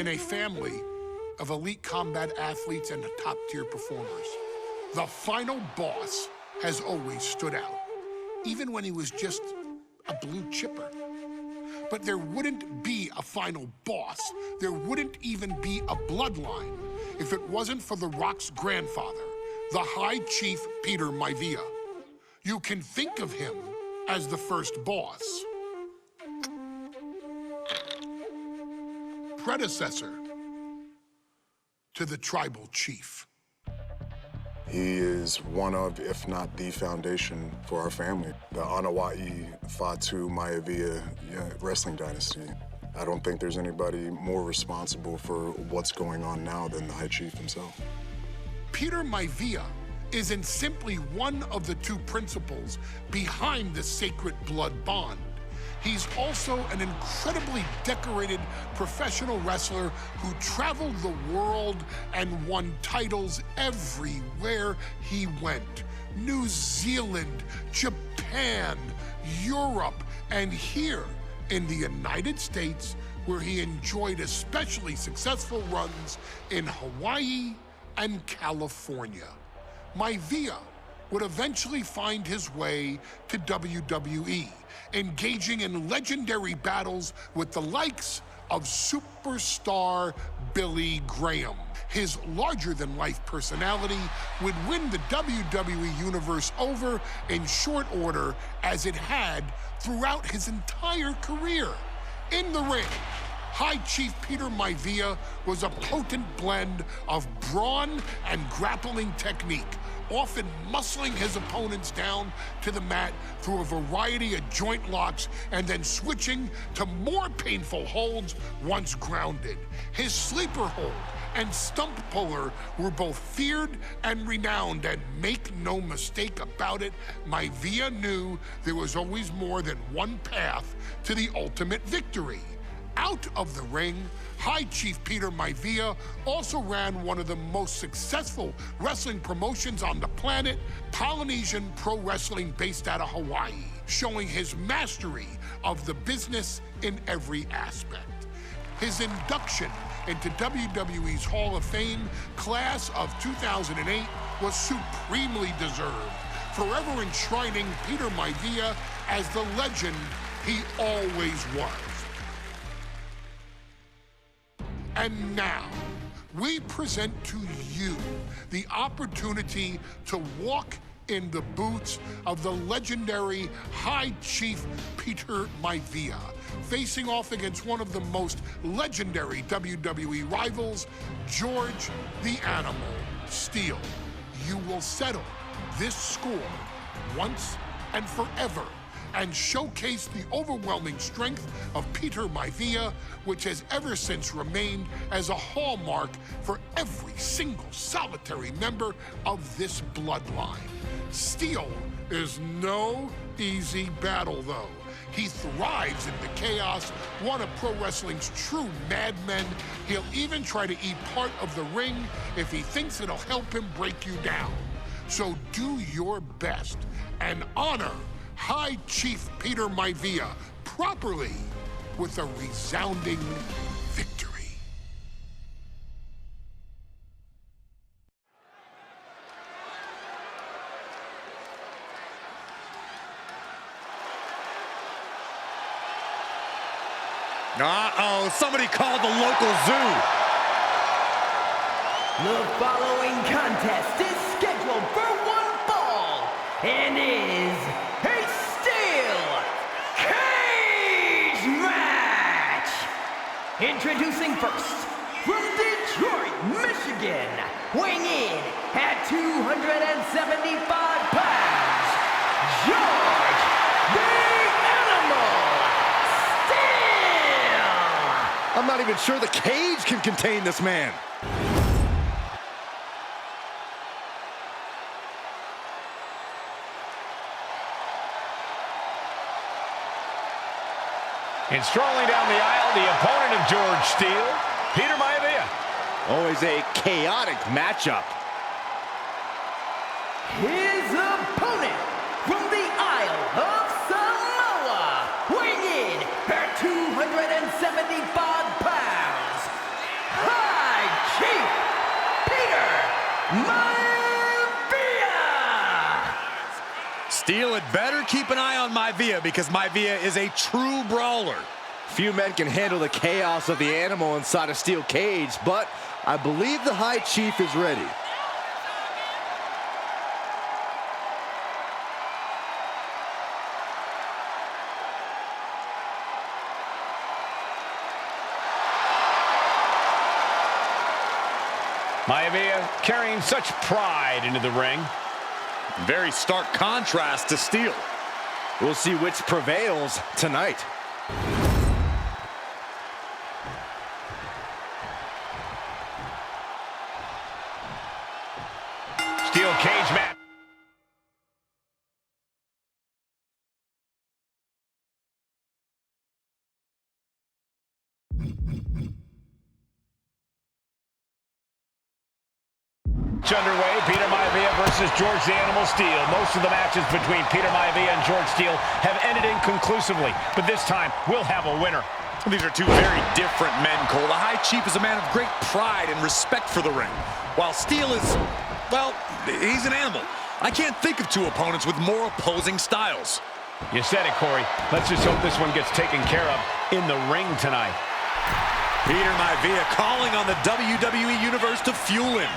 in a family of elite combat athletes and top-tier performers, the final boss has always stood out, even when he was just a blue chipper. But there wouldn't be a final boss, there wouldn't even be a bloodline if it wasn't for The Rock's grandfather, the High Chief Peter Maivia. You can think of him as the first boss. Predecessor to the tribal chief. He is one of, if not the foundation for our family. The Anawa'i Fatu Maivia wrestling dynasty. I don't think there's anybody more responsible for what's going on now than the High Chief himself. Peter Maivia isn't simply one of the two principals behind the sacred blood bond. He's also an incredibly decorated professional wrestler who traveled the world and won titles everywhere he went. New Zealand, Japan, Europe, and here in the United States, where he enjoyed especially successful runs in Hawaii and California. Maivia would eventually find his way to WWE, engaging in legendary battles with the likes of superstar Billy Graham. His larger-than-life personality would win the WWE Universe over in short order, as it had throughout his entire career. In the ring, High Chief Peter Maivia was a potent blend of brawn and grappling technique, often muscling his opponents down to the mat through a variety of joint locks and then switching to more painful holds once grounded. His sleeper hold and stump puller were both feared and renowned, and make no mistake about it, Maivia knew there was always more than one path to the ultimate victory. Out of the ring, High Chief Peter Maivia also ran one of the most successful wrestling promotions on the planet, Polynesian Pro Wrestling, based out of Hawaii, showing his mastery of the business in every aspect. His induction into WWE's Hall of Fame class of 2008 was supremely deserved, forever enshrining Peter Maivia as the legend he always was. And now, we present to you the opportunity to walk in the boots of the legendary High Chief Peter Maivia, facing off against one of the most legendary WWE rivals, George the Animal Steele. You will settle this score once and forever and showcase the overwhelming strength of Peter Maivia, which has ever since remained as a hallmark for every single solitary member of this bloodline. Steele is no easy battle, though. He thrives in the chaos, one of pro wrestling's true madmen. He'll even try to eat part of the ring if he thinks it'll help him break you down. So do your best and honor High Chief Peter Maivia properly with a resounding victory. Uh-oh, somebody called the local zoo. The following contest is scheduled for one fall and is a steel cage match. Introducing first, from Detroit, Michigan, weighing in at 275 pounds, George the Animal Steele. I'm not even sure the cage can contain this man. And strolling down the aisle, the opponent of George Steele, Peter Maivia. Always a chaotic matchup. His opponent from the Isle of Samoa, weighing in at 275 pounds, Steel had better keep an eye on Maivia because Maivia is a true brawler. Few men can handle the chaos of the animal inside a steel cage, but I believe the High Chief is ready. Maivia carrying such pride into the ring. Very stark contrast to Steel. We'll see which prevails tonight. Steel cage match. Underway, Peter Maivia versus George the Animal Steel. Most of the matches between Peter Maivia and George Steel have ended inconclusively, but this time we'll have a winner. These are two very different men, Cole. The High Chief is a man of great pride and respect for the ring, while Steel is, well, he's an animal. I can't think of two opponents with more opposing styles. You said it, Corey. Let's just hope this one gets taken care of in the ring tonight. Peter Maivia calling on the WWE Universe to fuel him.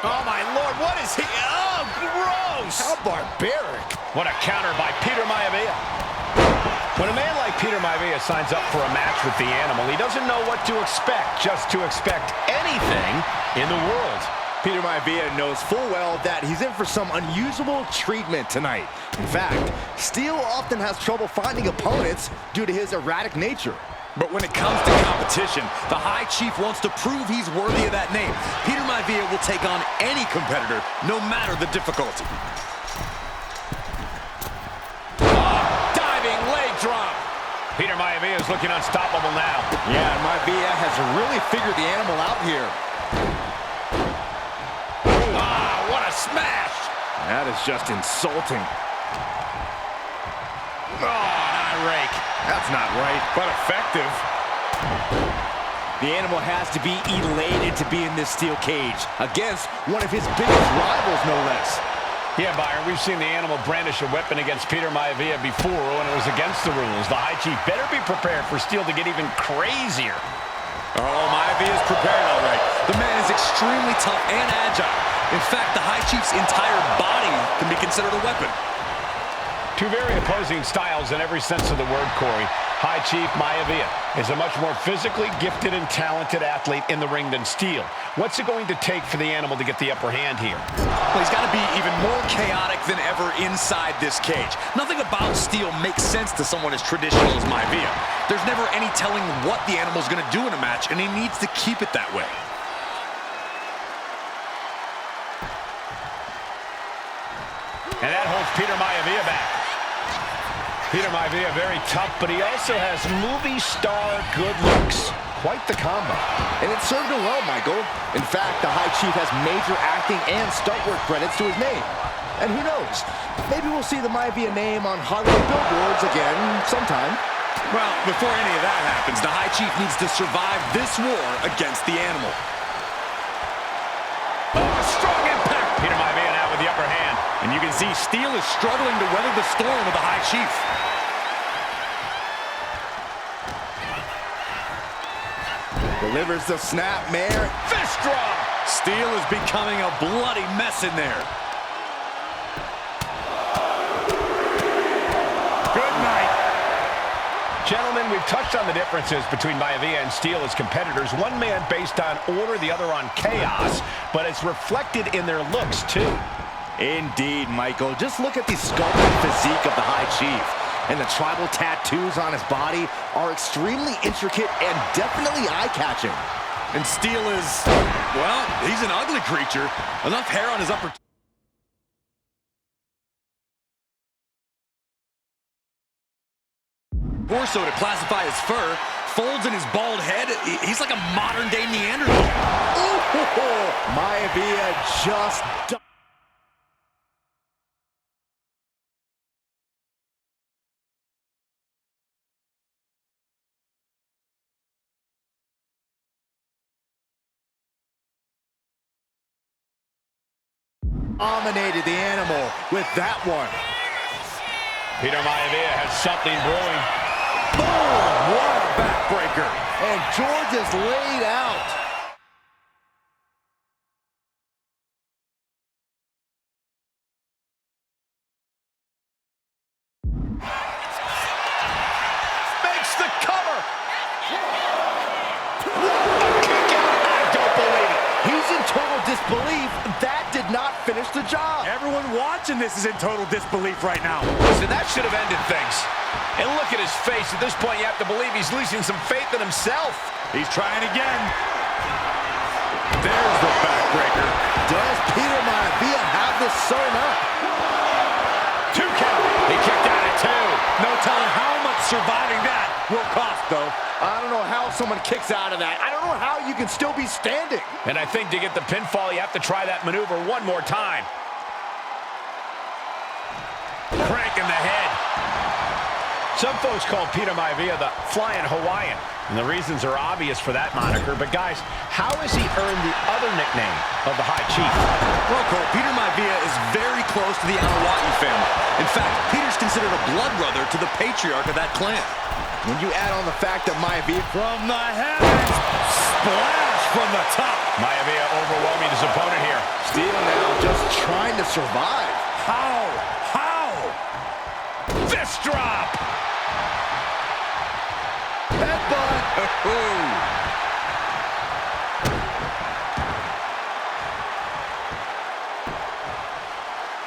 Oh, my Lord, what is he? Oh, gross! How barbaric. What a counter by Peter Maivia. When a man like Peter Maivia signs up for a match with the animal, he doesn't know what to expect, just to expect anything in the world. Peter Maivia knows full well that he's in for some unusual treatment tonight. In fact, Steel often has trouble finding opponents due to his erratic nature. But when it comes to competition, the High Chief wants to prove he's worthy of that name. Peter Maivia will take on any competitor, no matter the difficulty. Diving leg drop. Peter Maivia is looking unstoppable now. Yeah, Maivia has really figured the animal out here. Ah, what a smash. That is just insulting. Oh, an eye rake. That's not right, but effective. The animal has to be elated to be in this steel cage against one of his biggest rivals, no less. Yeah, Byron, we've seen the animal brandish a weapon against Peter Maivia before when it was against the rules. The High Chief better be prepared for Steel to get even crazier. Oh, Maivia's prepared all right. The man is extremely tough and agile. In fact, the High Chief's entire body can be considered a weapon. Two very opposing styles in every sense of the word, Corey. High Chief Maivia is a much more physically gifted and talented athlete in the ring than Steel. What's it going to take for the animal to get the upper hand here? Well, he's got to be even more chaotic than ever inside this cage. Nothing about Steel makes sense to someone as traditional as Maivia. There's never any telling what the animal's going to do in a match, and he needs to keep it that way. And that holds Peter Maivia back. Peter Maivia very tough, but he also has movie star good looks. Quite the combo. And it served him well, Michael. In fact, the High Chief has major acting and stunt work credits to his name. And who knows, maybe we'll see the Maivia name on Hollywood billboards again sometime. Well, before any of that happens, the High Chief needs to survive this war against the animal. Oh, strong impact. Peter Maivia now with the upper hand. And you can see Steel is struggling to weather the storm of the High Chief. Delivers the snap, Mayor. Fist drop. Steel is becoming a bloody mess in there. Good night. Gentlemen, we've touched on the differences between Maivia and Steel as competitors. One man based on order, the other on chaos, but it's reflected in their looks, too. Indeed, Michael. Just look at the sculpted physique of the High Chief. And the tribal tattoos on his body are extremely intricate and definitely eye-catching. And Steel is, well, he's an ugly creature. Enough hair on his upper... torso to classify his fur, folds in his bald head. He's like a modern-day Neanderthal. Ooh, Maivia just... Dominated the animal with that one. Peter Maivia has something brewing. Boom! What a backbreaker. And George is laid out. Makes the cover. I don't believe it. He's in total disbelief. That did not finish the job. Everyone watching this is in total disbelief right now. Listen, that should have ended things. And look at his face. At this point, you have to believe he's losing some faith in himself. He's trying again. There's the backbreaker. Does Peter Maivia have this sewn up? 2 count. He kicked out at 2. No telling how much surviving that will cost, though. I don't know how someone kicks out of that. I don't know how you can still be standing. And I think to get the pinfall, you have to try that maneuver one more time. Crank in the head. Some folks call Peter Maivia the Flying Hawaiian, and the reasons are obvious for that moniker. But guys, how has he earned the other nickname of the High Chief? Well, Cole, Peter Maivia is very close to the Anawati family. In fact, Peter's considered a blood brother to the patriarch of that clan. When you add on the fact that Maivia From the heavens, splash from the top. Maivia overwhelming his opponent here. Steel now just trying to survive. How? Fist drop! Headbutt.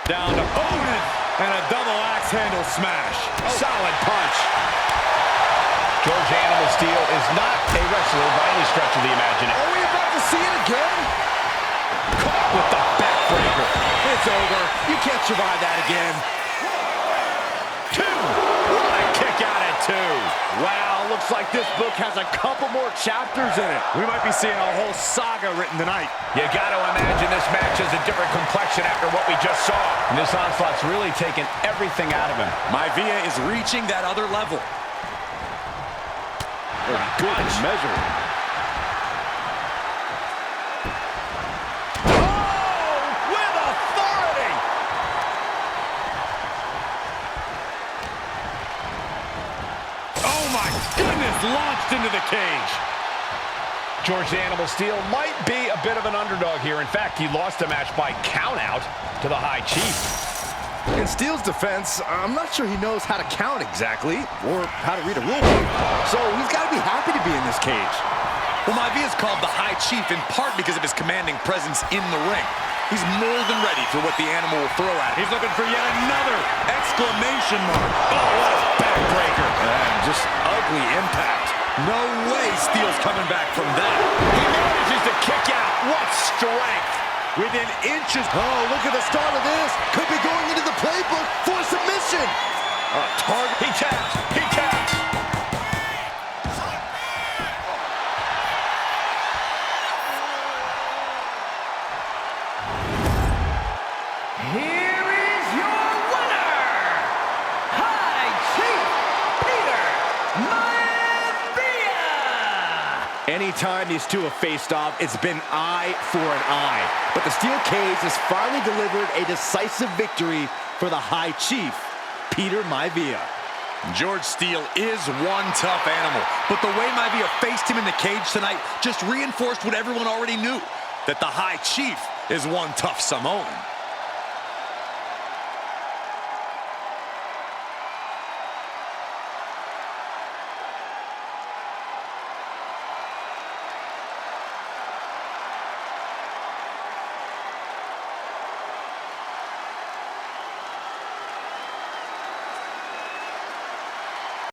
Down to Opponent and a double axe handle smash. solid punch. George Animal Steel is not a wrestler by any stretch of the imagination. Are we about to see it again? Caught with the backbreaker. It's over. You can't survive that again. 2. What a kick out at 2. Wow, looks like this book has a couple more chapters in it. We might be seeing a whole saga written tonight. You got to imagine this match has a different complexion after what we just saw. And this onslaught's really taken everything out of him. Maivia is reaching that other level. Good measure. With authority! Oh my goodness, launched into the cage. George the Animal Steel might be a bit of an underdog here. In fact, he lost the match by countout to the High Chief. In Steel's defense, I'm not sure he knows how to count exactly, or how to read a rule book. So he's got to be happy to be in this cage. Well, Maivia is called the High Chief in part because of his commanding presence in the ring. He's more than ready for what the animal will throw at him. He's looking for yet another exclamation mark. Oh, what a backbreaker. And just ugly impact. No way Steel's coming back from that. He manages to kick out. What strength! Within inches. Oh, look at the start of this. Could be going into the playbook for submission. Target. He taps. He taps. Here is your winner, High Chief Peter Maivia! Anytime these two have faced off, it's been eye for an eye. But the steel cage has finally delivered a decisive victory for the High Chief, Peter Maivia. George Steele is one tough animal, but the way Maivia faced him in the cage tonight just reinforced what everyone already knew, that the High Chief is one tough Samoan.